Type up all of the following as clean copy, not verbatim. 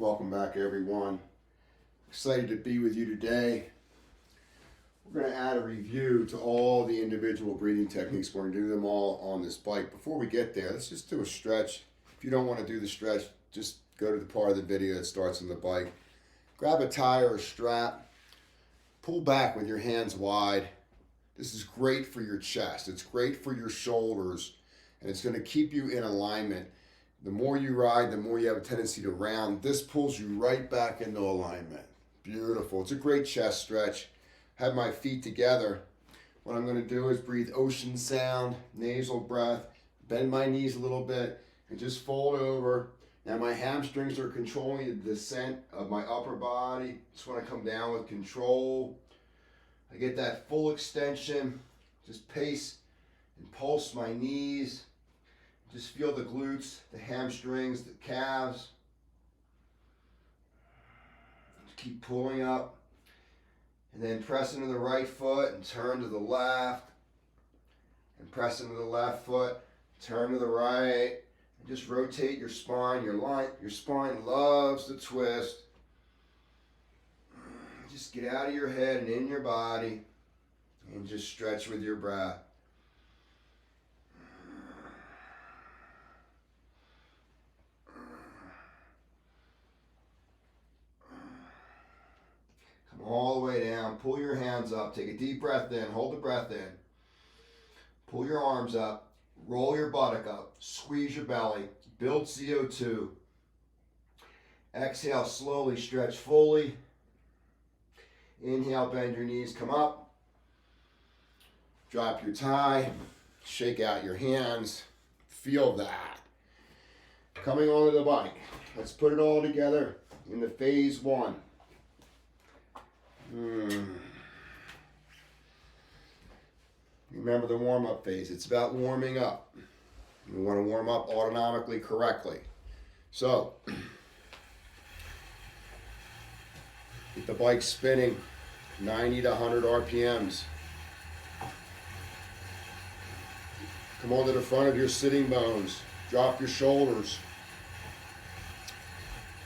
Welcome back, everyone. Excited to be with you today. We're going to add a review to all the individual breathing techniques. We're going to do them all on this bike. Before we get there, let's just do a stretch. If you don't want to do the stretch, just go to the part of the video that starts on the bike. Grab a tie or a strap. Pull back with your hands wide. This is great for your chest. It's great for your shoulders. And it's going to keep you in alignment. The more you ride, the more you have a tendency to round. This pulls you right back into alignment. Beautiful. It's a great chest stretch. Have my feet together. What I'm going to do is breathe ocean sound, nasal breath, bend my knees a little bit, and just fold over. Now my hamstrings are controlling the descent of my upper body. Just want to come down with control. I get that full extension. Just pace and pulse my knees. Just feel the glutes, the hamstrings, the calves. Just keep pulling up. And then press into the right foot and turn to the left. And press into the left foot, turn to the right. And just rotate your spine. Your spine loves to twist. Just get out of your head and in your body. And just stretch with your breath. All the way down, pull your hands up, take a deep breath in, hold the breath in. Pull your arms up, roll your buttock up, squeeze your belly, build CO2. Exhale, slowly stretch fully. Inhale, bend your knees, come up. Drop your tie, shake out your hands, feel that. Coming onto the bike, let's put it all together in the phase one. Remember the warm-up phase. It's about warming up. We want to warm up autonomically correctly. So, get the bike spinning 90 to 100 RPMs. Come onto the front of your sitting bones. Drop your shoulders.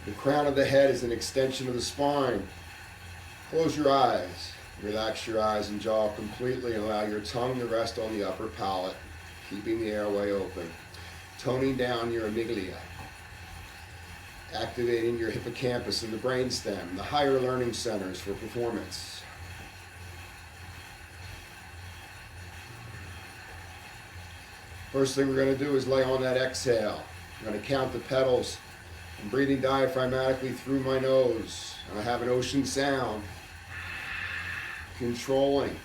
The crown of the head is an extension of the spine. Close your eyes, relax your eyes and jaw completely, and allow your tongue to rest on the upper palate, keeping the airway open. Toning down your amygdala, activating your hippocampus and the brainstem, the higher learning centers for performance. First thing we're going to do is lay on that exhale. I'm going to count the pedals. I'm breathing diaphragmatically through my nose, and I have an ocean sound. Controlling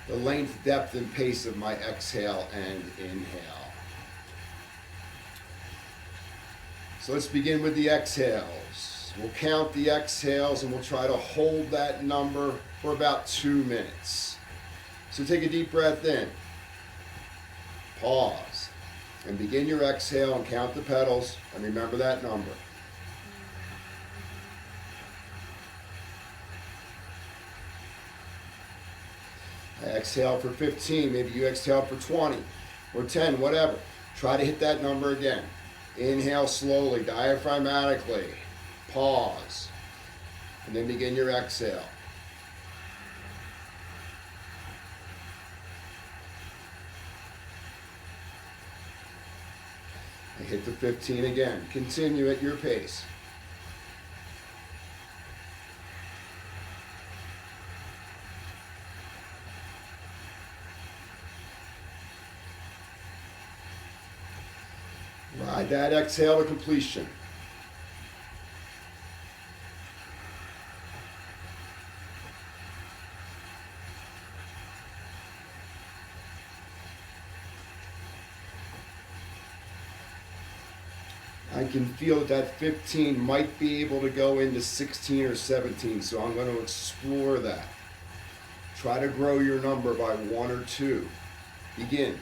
the length, depth, and pace of my exhale and inhale. So let's begin with the exhales. We'll count the exhales and we'll try to hold that number for about 2 minutes. So take a deep breath in. Pause. And begin your exhale and count the pedals and remember that number. I exhale for 15, maybe you exhale for 20 or 10, whatever. Try to hit that number again. Inhale slowly, diaphragmatically. Pause. And then begin your exhale. And hit the 15 again. Continue at your pace. Ride that exhale to completion. I can feel that 15 might be able to go into 16 or 17, so I'm going to explore that. Try to grow your number by 1 or 2. Begin.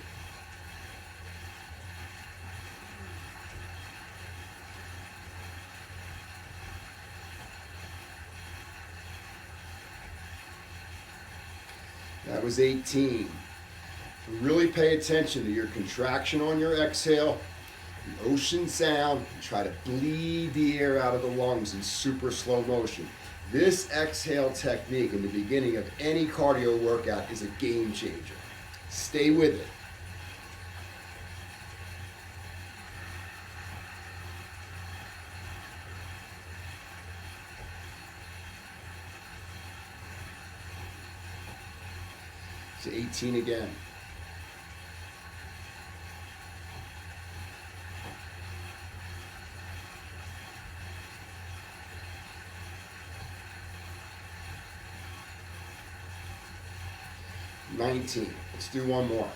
That was 18. Really pay attention to your contraction on your exhale the ocean sound, and try to bleed the air out of the lungs in super slow motion. This exhale technique in the beginning of any cardio workout is a game changer. Stay with it. To 18 again. $19. Let's do one more.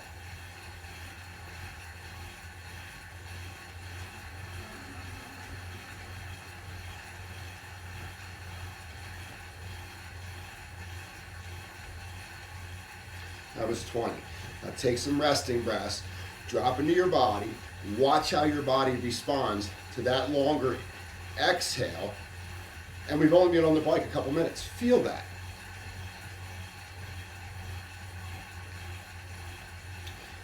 That was 20. Now take some resting breaths, drop into your body, watch how your body responds to that longer exhale. And we've only been on the bike a couple minutes. Feel that.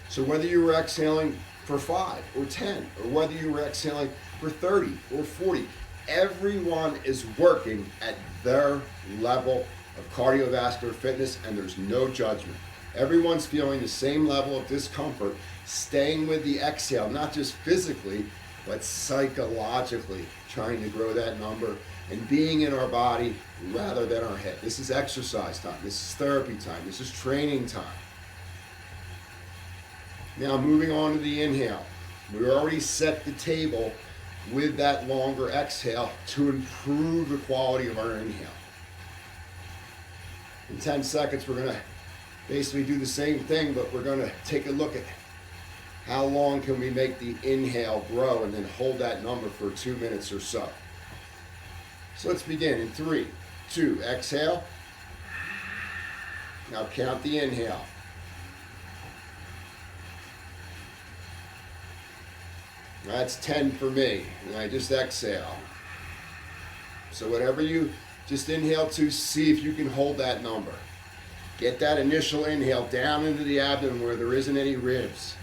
So whether you were exhaling for 5 or 10, or whether you were exhaling for 30 or 40, everyone is working at their level of cardiovascular fitness, and there's no judgment. Everyone's feeling the same level of discomfort, staying with the exhale, not just physically, but psychologically, trying to grow that number and being in our body rather than our head. This is exercise time. This is therapy time. This is training time. Now moving on to the inhale. We already set the table with that longer exhale to improve the quality of our inhale. In 10 seconds, we're going to basically do the same thing, but we're going to take a look at how long can we make the inhale grow and then hold that number for 2 minutes or so. So let's begin in 3, 2, exhale. Now count the inhale. That's 10 for me, and I just exhale. So whatever you just inhale to, see if you can hold that number. Get that initial inhale down into the abdomen where there isn't any ribs.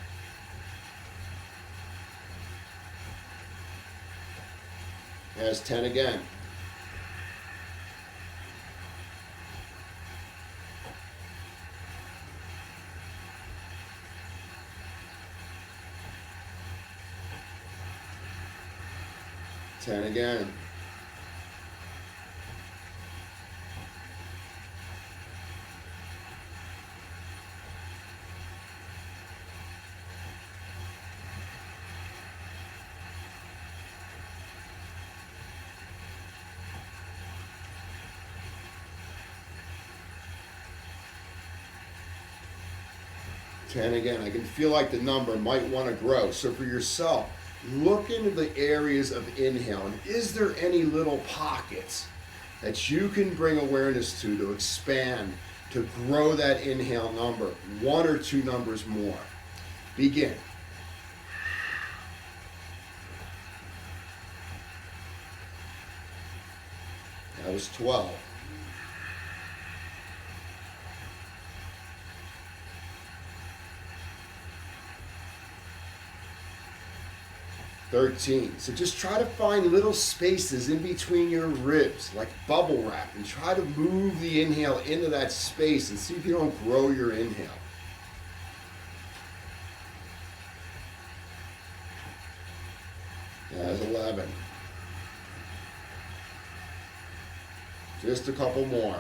There's 10 again. Ten again. And again, I can feel like the number might want to grow. So for yourself, look into the areas of inhale, and is there any little pockets that you can bring awareness to expand, to grow that inhale number, 1 or 2 numbers more. Begin. That was 12. So just try to find little spaces in between your ribs, like bubble wrap, and try to move the inhale into that space and see if you don't grow your inhale. That's 11. Just a couple more.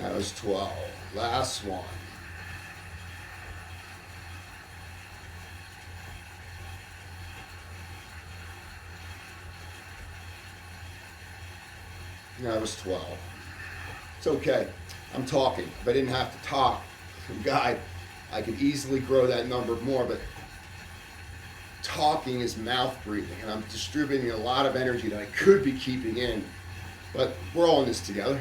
That was 12. Last one. That was 12. It's okay. I'm talking. If I didn't have to talk, guide, I could easily grow that number more, but talking is mouth breathing, and I'm distributing a lot of energy that I could be keeping in, but we're all in this together.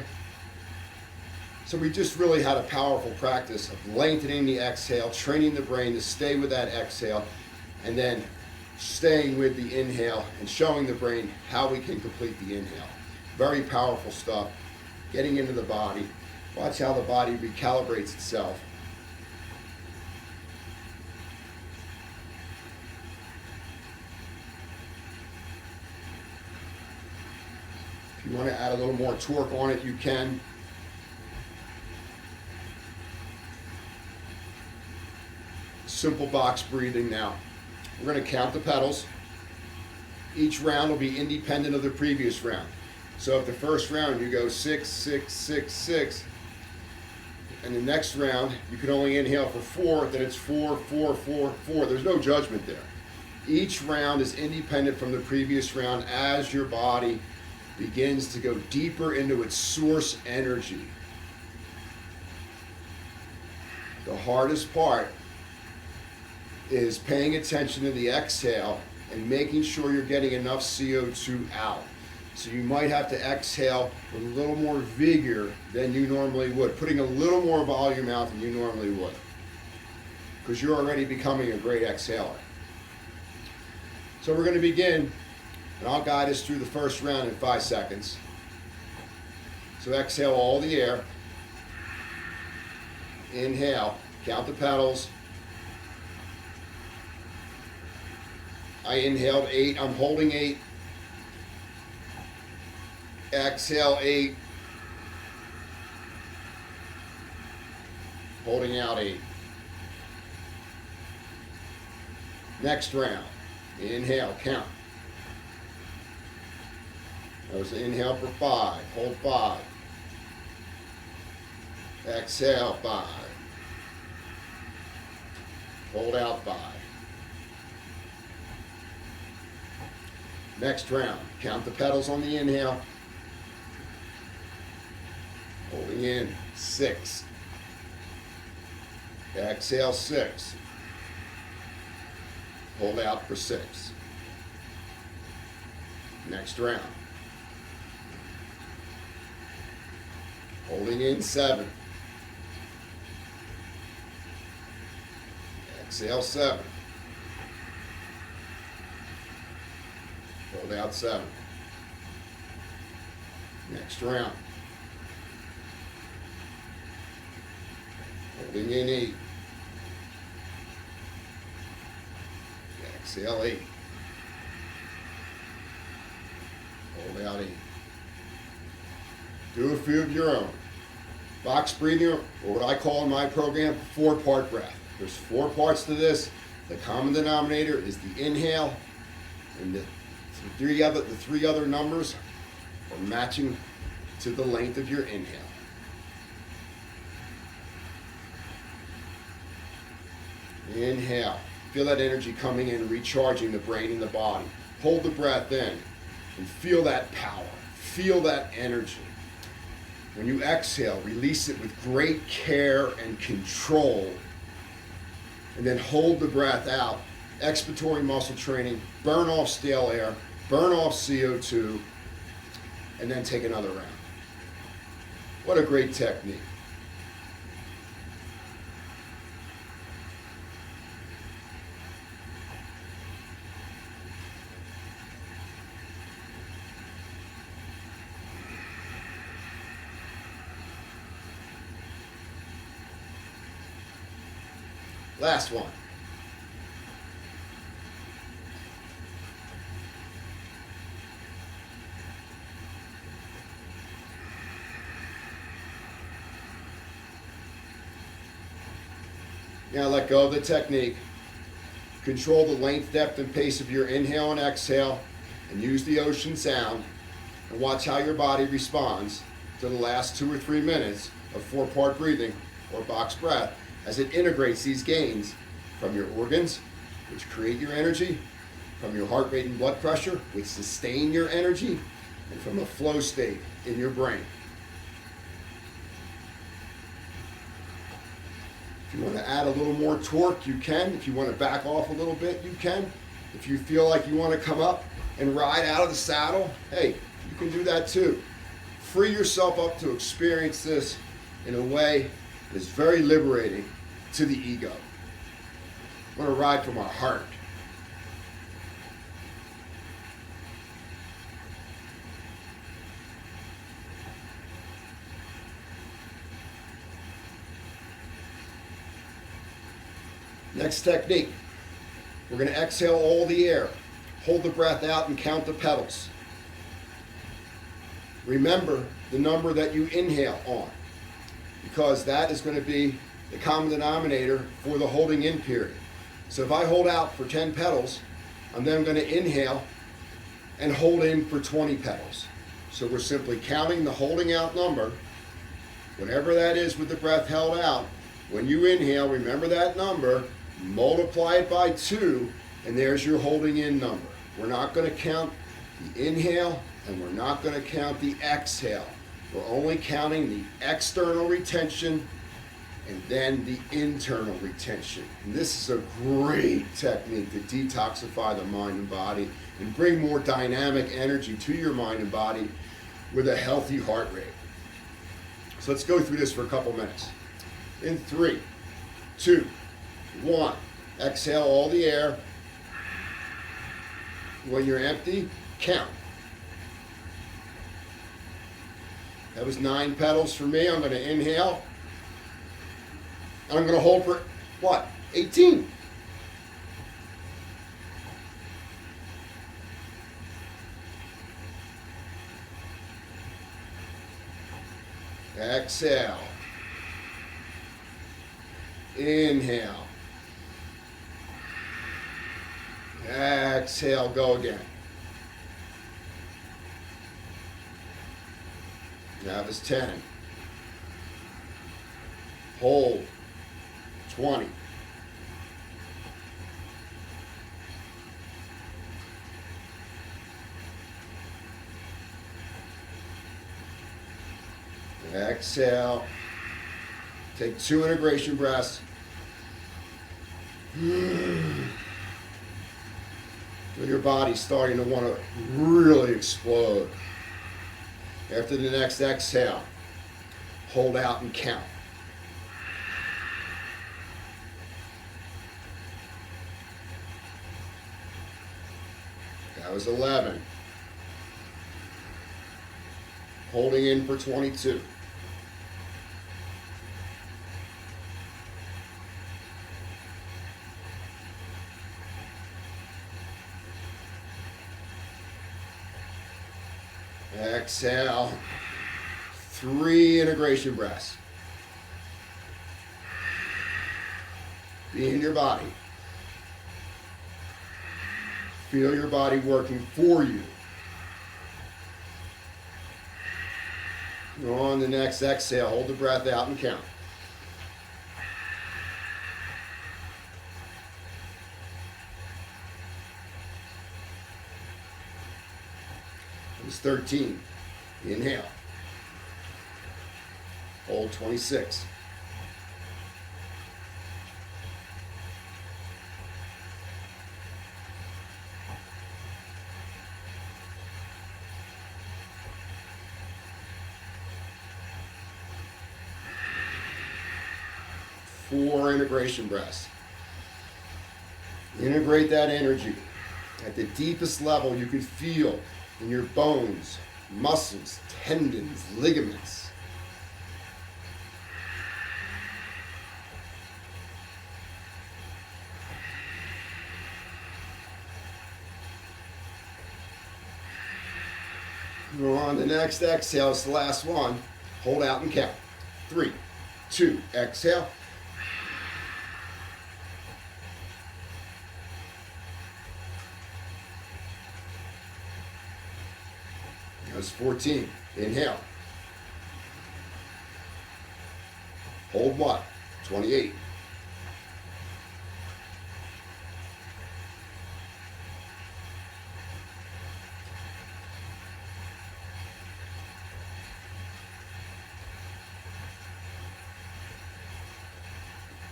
So we just really had a powerful practice of lengthening the exhale, training the brain to stay with that exhale, and then staying with the inhale and showing the brain how we can complete the inhale. Very powerful stuff. Getting into the body. Watch how the body recalibrates itself you want to add a little more torque on it, you can. Simple box breathing now. We're going to count the pedals. Each round will be independent of the previous round. So if the first round you go 6, 6, 6, 6, and the next round you can only inhale for 4, then it's 4, 4, 4, 4. There's no judgment there. Each round is independent from the previous round as your body begins to go deeper into its source energy. The hardest part is paying attention to the exhale and making sure you're getting enough CO2 out. So you might have to exhale with a little more vigor than you normally would, putting a little more volume out than you normally would, because you're already becoming a great exhaler. So we're going to begin, and I'll guide us through the first round in 5 seconds. So exhale all the air. Inhale, count the pedals. I inhaled 8, I'm holding 8. Exhale 8. Holding out 8. Next round. Inhale, count. That was the inhale for 5. Hold 5. Exhale 5. Hold out 5. Next round, count the pedals on the inhale. Holding in 6. Exhale 6. Hold out for 6. Next round. Holding in 7. Exhale 7. Hold out 7. Next round. Holding in 8. Exhale 8. Hold out 8. Do a few of your own. Box breathing, or what I call in my program, 4-part breath. There's 4 parts to this. The common denominator is the inhale, and the three other numbers are matching to the length of your inhale. Inhale. Feel that energy coming in, recharging the brain and the body. Hold the breath in and feel that power. Feel that energy. When you exhale, release it with great care and control. And then hold the breath out. Expiratory muscle training. Burn off stale air. Burn off CO2. And then take another round. What a great technique. Last one. Now let go of the technique. Control the length, depth, and pace of your inhale and exhale, and use the ocean sound, and watch how your body responds to the last 2 or 3 minutes of 4-part breathing or box breath as it integrates these gains from your organs, which create your energy, from your heart rate and blood pressure, which sustain your energy, and from a flow state in your brain. If you want to add a little more torque, you can. If you want to back off a little bit, you can. If you feel like you want to come up and ride out of the saddle, hey, you can do that too. Free yourself up to experience this in a way that is very liberating to the ego. I want to ride from our heart. Next technique, we're going to exhale all the air. Hold the breath out and count the pedals. remember the number that you inhale on, because that is going to be the common denominator for the holding in period. So if I hold out for 10 petals, I'm then going to inhale and hold in for 20 petals. So we're simply counting the holding out number, whatever that is with the breath held out. When you inhale, remember that number, multiply it by 2, and there's your holding in number. We're not going to count the inhale, and we're not going to count the exhale. We're only counting the external retention and then the internal retention. And this is a great technique to detoxify the mind and body and bring more dynamic energy to your mind and body with a healthy heart rate. So let's go through this for a couple minutes. In 3, 2, 1. Exhale all the air. When you're empty, count. That was 9 petals for me. I'm going to inhale. And I'm going to hold for, what, 18. Exhale. Inhale. Exhale, go again. That was 10. Hold. 20. Exhale. Take 2 integration breaths. Feel your body starting to want to really explode. After the next exhale, hold out and count. That was 11. Holding in for 22. Exhale. 3 integration breaths. Be in your body. Feel your body working for you. On the next exhale, hold the breath out and count. It was 13. Inhale. Hold 26. Four integration breaths. Integrate that energy at the deepest level you can feel in your bones, muscles, tendons, ligaments. On the next exhale, it's the last one. Hold out and count. 3, 2, exhale. That was 14. Inhale. Hold what? 28.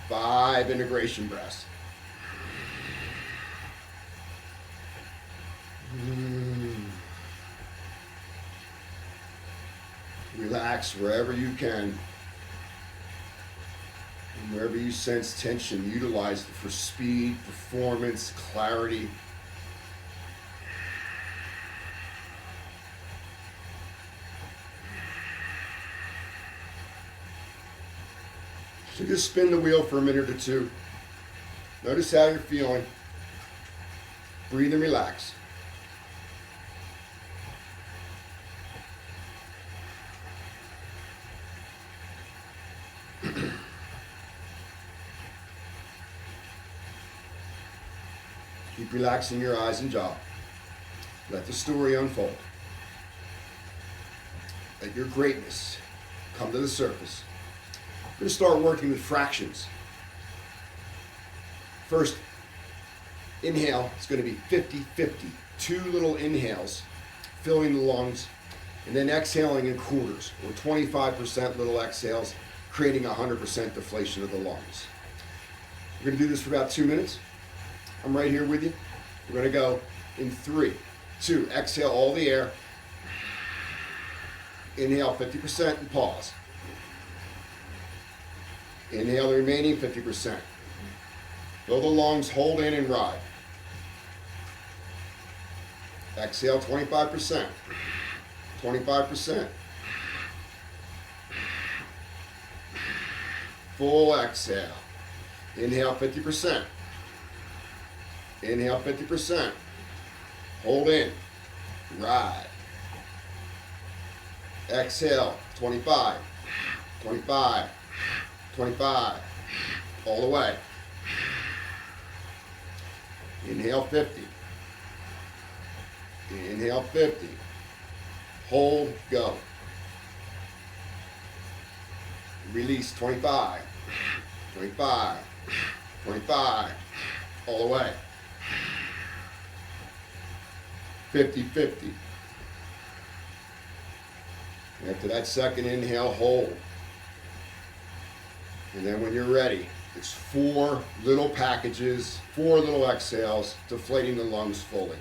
Five integration breaths. Relax wherever you can. And wherever you sense tension, utilize it for speed, performance, clarity. So just spin the wheel for a minute or two. Notice how you're feeling. Breathe and relax. Keep relaxing your eyes and jaw. Let the story unfold. Let your greatness come to the surface. We're going to start working with fractions. First, inhale is going to be 50-50. 2 little inhales, filling the lungs, and then exhaling in quarters, or 25% little exhales, creating 100% deflation of the lungs. We're going to do this for about 2 minutes. I'm right here with you. We're going to go in 3, 2, exhale all the air. Inhale 50% and pause. Inhale the remaining 50%. Fill the lungs, hold in and ride. Exhale 25%. 25%. Full exhale. Inhale 50%. Inhale 50%. Hold in. Ride. Exhale 25. 25. 25. All the way. Inhale 50. Inhale 50. Hold, go. Release 25. 25. 25. All the way. 50-50. After that second inhale, hold. And then when you're ready, it's 4 little packages, 4 little exhales, deflating the lungs fully.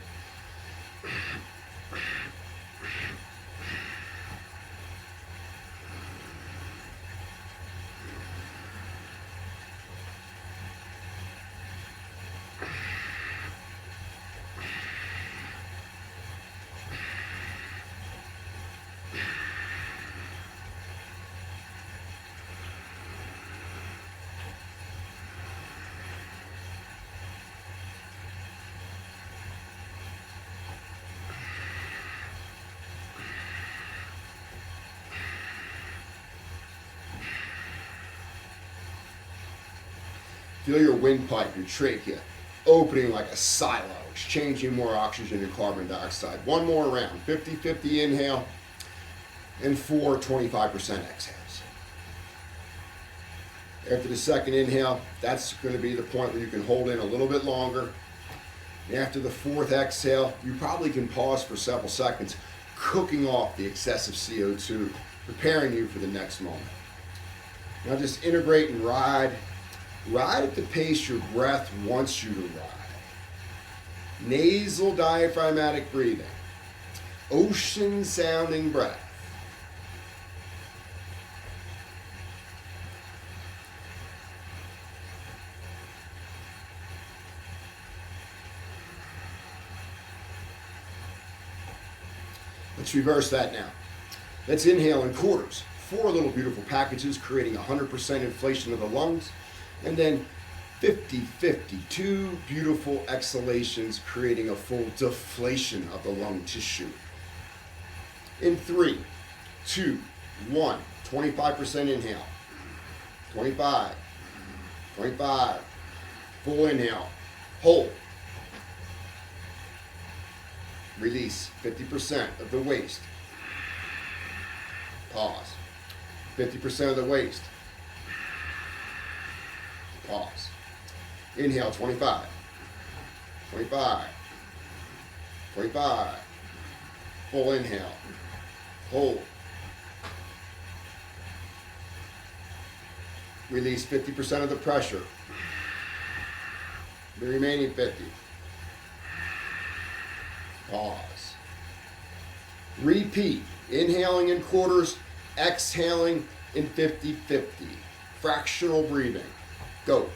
Feel your windpipe, your trachea, opening like a silo, exchanging more oxygen and carbon dioxide. 1 more round, 50-50 inhale, and 4 25% exhales. After the second inhale, that's going to be the point where you can hold in a little bit longer. After the 4th exhale, you probably can pause for several seconds, cooking off the excessive CO2, preparing you for the next moment. Now just integrate and ride. Ride at the pace your breath wants you to ride. Nasal diaphragmatic breathing. Ocean sounding breath. Let's reverse that now. Let's inhale in quarters. 4 little beautiful packages, creating 100% inflation of the lungs. And then 50-50, 2 beautiful exhalations, creating a full deflation of the lung tissue. In 3, 2, 1, 25% inhale. 25, 25, full inhale. Hold. Release 50% of the waste. Pause. 50% of the waste. Pause. Inhale 25. 25. 25. Full inhale. Hold. Release 50% of the pressure. The remaining 50. Pause. Repeat. Inhaling in quarters, exhaling in 50-50. Fractional breathing. Go.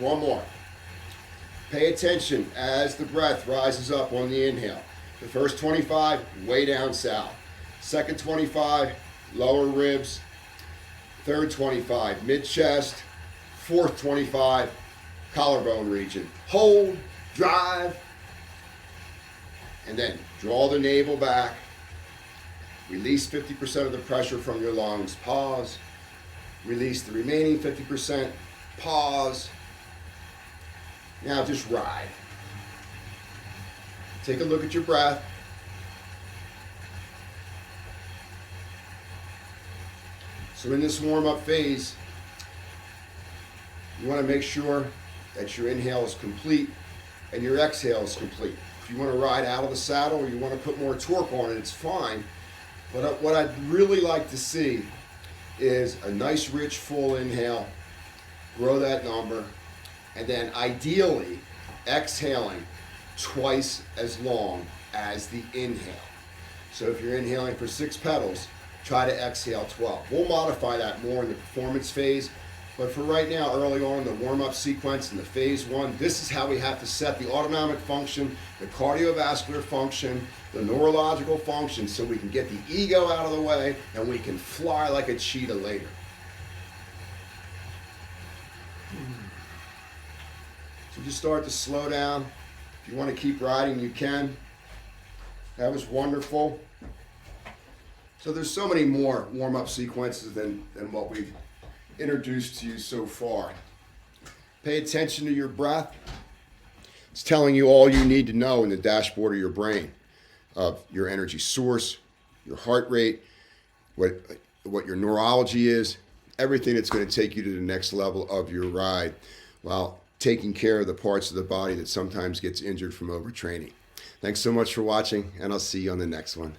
One more. Pay attention as the breath rises up on the inhale. The first 25, way down south. Second 25, lower ribs. Third 25, mid-chest. Fourth 25, collarbone region. Hold, drive, and then draw the navel back. Release 50% of the pressure from your lungs. Pause. Release the remaining 50%. Pause. Now just ride. Take a look at your breath. So in this warm-up phase, you want to make sure that your inhale is complete and your exhale is complete. If you want to ride out of the saddle or you want to put more torque on it, it's fine. But what I'd really like to see is a nice, rich, full inhale. Grow that number. And then ideally, exhaling twice as long as the inhale. So if you're inhaling for 6 pedals, try to exhale 12. We'll modify that more in the performance phase. But for right now, early on in the warm-up sequence in the phase 1, this is how we have to set the autonomic function, the cardiovascular function, the neurological function, so we can get the ego out of the way and we can fly like a cheetah later. So just start to slow down. If you want to keep riding, you can. That was wonderful. So there's so many more warm-up sequences than what we've introduced to you so far. Pay attention to your breath. It's telling you all you need to know in the dashboard of your brain of your energy source, your heart rate, what your neurology is, everything that's going to take you to the next level of your ride while taking care of the parts of the body that sometimes gets injured from overtraining. Thanks so much for watching, and I'll see you on the next one.